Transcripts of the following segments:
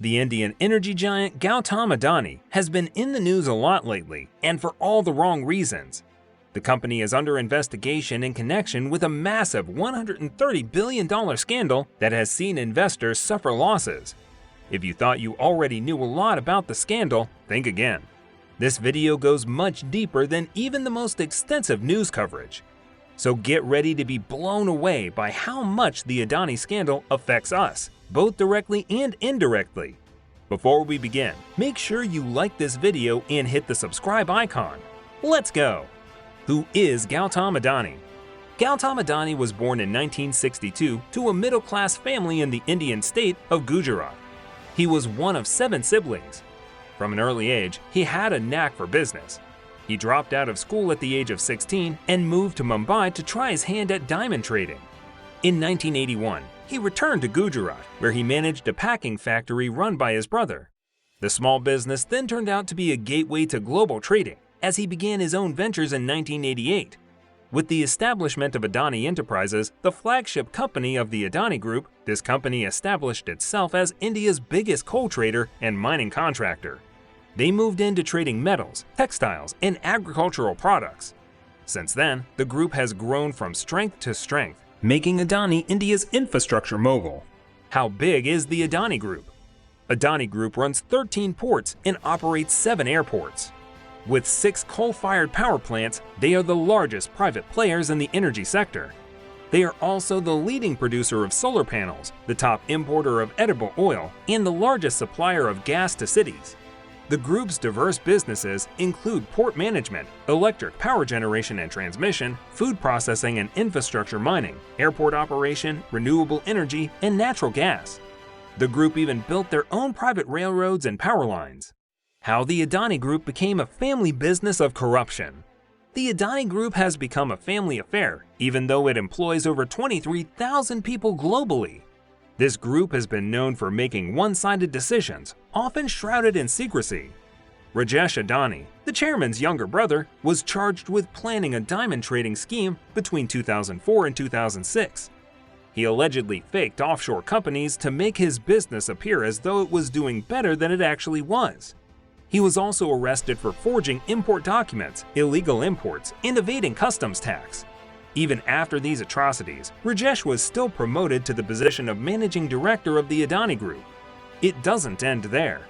The Indian energy giant Gautam Adani has been in the news a lot lately, and for all the wrong reasons. The company is under investigation in connection with a massive $130 billion scandal that has seen investors suffer losses. If you thought you already knew a lot about the scandal, think again. This video goes much deeper than even the most extensive news coverage. So get ready to be blown away by how much the Adani scandal affects us, both directly and indirectly. Before we begin, make sure you like this video and hit the subscribe icon. Let's go! Who is Gautam Adani? Gautam Adani was born in 1962 to a middle-class family in the Indian state of Gujarat. He was one of 7 siblings. From an early age, he had a knack for business. He dropped out of school at the age of 16 and moved to Mumbai to try his hand at diamond trading. In 1981, he returned to Gujarat, where he managed a packing factory run by his brother. The small business then turned out to be a gateway to global trading, as he began his own ventures in 1988. With the establishment of Adani Enterprises, the flagship company of the Adani Group, this company established itself as India's biggest coal trader and mining contractor. They moved into trading metals, textiles, and agricultural products. Since then, the group has grown from strength to strength, making Adani India's infrastructure mogul. How big is the Adani Group? Adani Group runs 13 ports and operates 7 airports. With 6 coal-fired power plants, they are the largest private players in the energy sector. They are also the leading producer of solar panels, the top importer of edible oil, and the largest supplier of gas to cities. The group's diverse businesses include port management, electric power generation and transmission, food processing and infrastructure mining, airport operation, renewable energy, and natural gas. The group even built their own private railroads and power lines. How the Adani Group became a family business of corruption. The Adani Group has become a family affair, even though it employs over 23,000 people globally. This group has been known for making one-sided decisions, often shrouded in secrecy. Rajesh Adani, the chairman's younger brother, was charged with planning a diamond trading scheme between 2004 and 2006. He allegedly faked offshore companies to make his business appear as though it was doing better than it actually was. He was also arrested for forging import documents, illegal imports, and evading customs tax. Even after these atrocities, Rajesh was still promoted to the position of managing director of the Adani Group. It doesn't end there.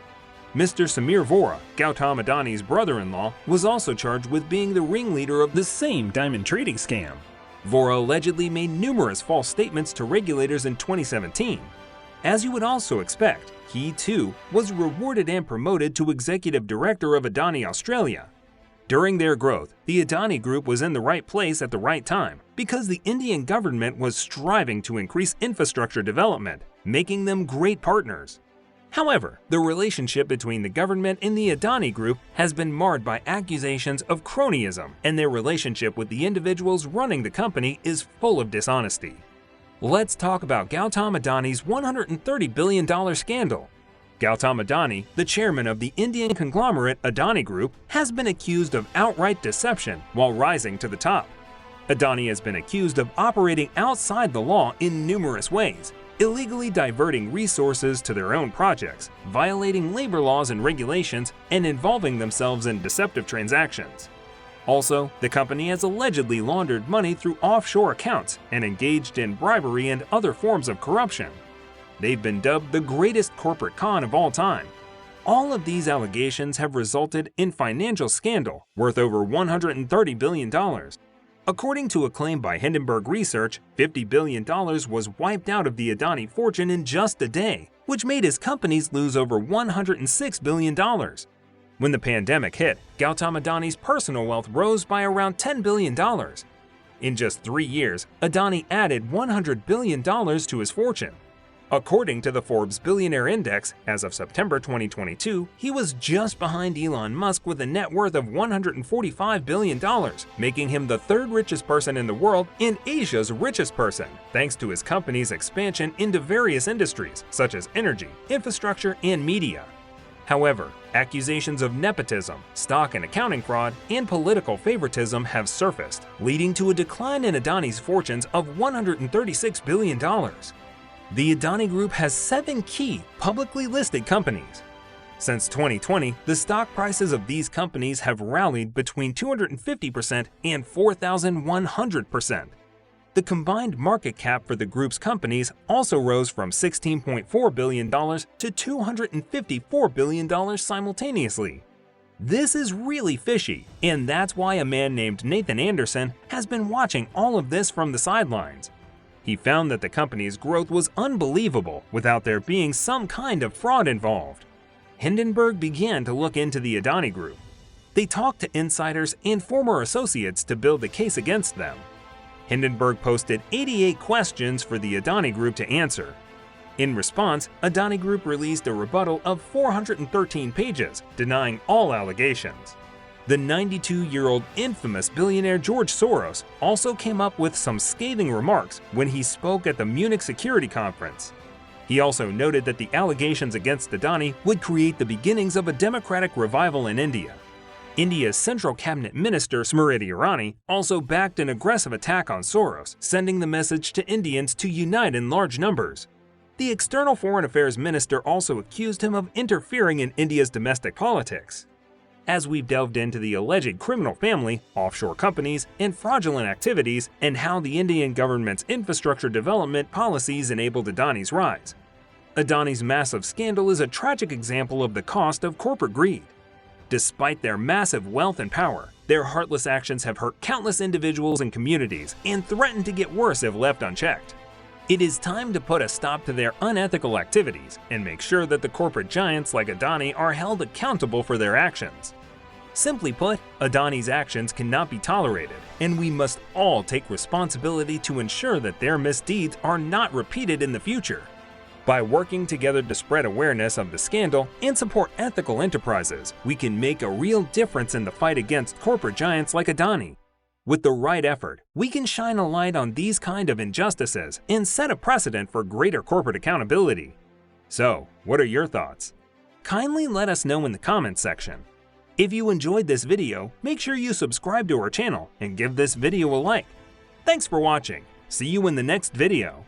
Mr. Samir Vora, Gautam Adani's brother-in-law, was also charged with being the ringleader of the same diamond trading scam. Vora allegedly made numerous false statements to regulators in 2017. As you would also expect, he too was rewarded and promoted to executive director of Adani Australia. During their growth, the Adani Group was in the right place at the right time because the Indian government was striving to increase infrastructure development, making them great partners. However, the relationship between the government and the Adani Group has been marred by accusations of cronyism, and their relationship with the individuals running the company is full of dishonesty. Let's talk about Gautam Adani's $130 billion scandal. Gautam Adani, the chairman of the Indian conglomerate Adani Group, has been accused of outright deception while rising to the top. Adani has been accused of operating outside the law in numerous ways, illegally diverting resources to their own projects, violating labor laws and regulations, and involving themselves in deceptive transactions. Also, the company has allegedly laundered money through offshore accounts and engaged in bribery and other forms of corruption. They've been dubbed the greatest corporate con of all time. All of these allegations have resulted in financial scandal worth over $130 billion. According to a claim by Hindenburg Research, $50 billion was wiped out of the Adani fortune in just a day, which made his companies lose over $106 billion. When the pandemic hit, Gautam Adani's personal wealth rose by around $10 billion. In just 3 years, Adani added $100 billion to his fortune. According to the Forbes Billionaire Index, as of September 2022, he was just behind Elon Musk with a net worth of $145 billion, making him the 3rd richest person in the world and Asia's richest person, thanks to his company's expansion into various industries such as energy, infrastructure, and media. However, accusations of nepotism, stock and accounting fraud, and political favoritism have surfaced, leading to a decline in Adani's fortunes of $136 billion. The Adani Group has 7 key publicly listed companies. Since 2020, the stock prices of these companies have rallied between 250% and 4,100%. The combined market cap for the group's companies also rose from $16.4 billion to $254 billion simultaneously. This is really fishy, and that's why a man named Nathan Anderson has been watching all of this from the sidelines. He found that the company's growth was unbelievable without there being some kind of fraud involved. Hindenburg began to look into the Adani Group. They talked to insiders and former associates to build the case against them. Hindenburg posted 88 questions for the Adani Group to answer. In response, Adani Group released a rebuttal of 413 pages, denying all allegations. The 92-year-old infamous billionaire George Soros also came up with some scathing remarks when he spoke at the Munich Security Conference. He also noted that the allegations against Adani would create the beginnings of a democratic revival in India. India's Central Cabinet Minister Smriti Irani also backed an aggressive attack on Soros, sending the message to Indians to unite in large numbers. The External Foreign Affairs Minister also accused him of interfering in India's domestic politics. As we've delved into the alleged criminal family, offshore companies, and fraudulent activities, and how the Indian government's infrastructure development policies enabled Adani's rise. Adani's massive scandal is a tragic example of the cost of corporate greed. Despite their massive wealth and power, their heartless actions have hurt countless individuals and communities and threaten to get worse if left unchecked. It is time to put a stop to their unethical activities and make sure that the corporate giants like Adani are held accountable for their actions. Simply put, Adani's actions cannot be tolerated, and we must all take responsibility to ensure that their misdeeds are not repeated in the future. By working together to spread awareness of the scandal and support ethical enterprises, we can make a real difference in the fight against corporate giants like Adani. With the right effort, we can shine a light on these kind of injustices and set a precedent for greater corporate accountability. So, what are your thoughts? Kindly let us know in the comments section. If you enjoyed this video, make sure you subscribe to our channel and give this video a like. Thanks for watching. See you in the next video.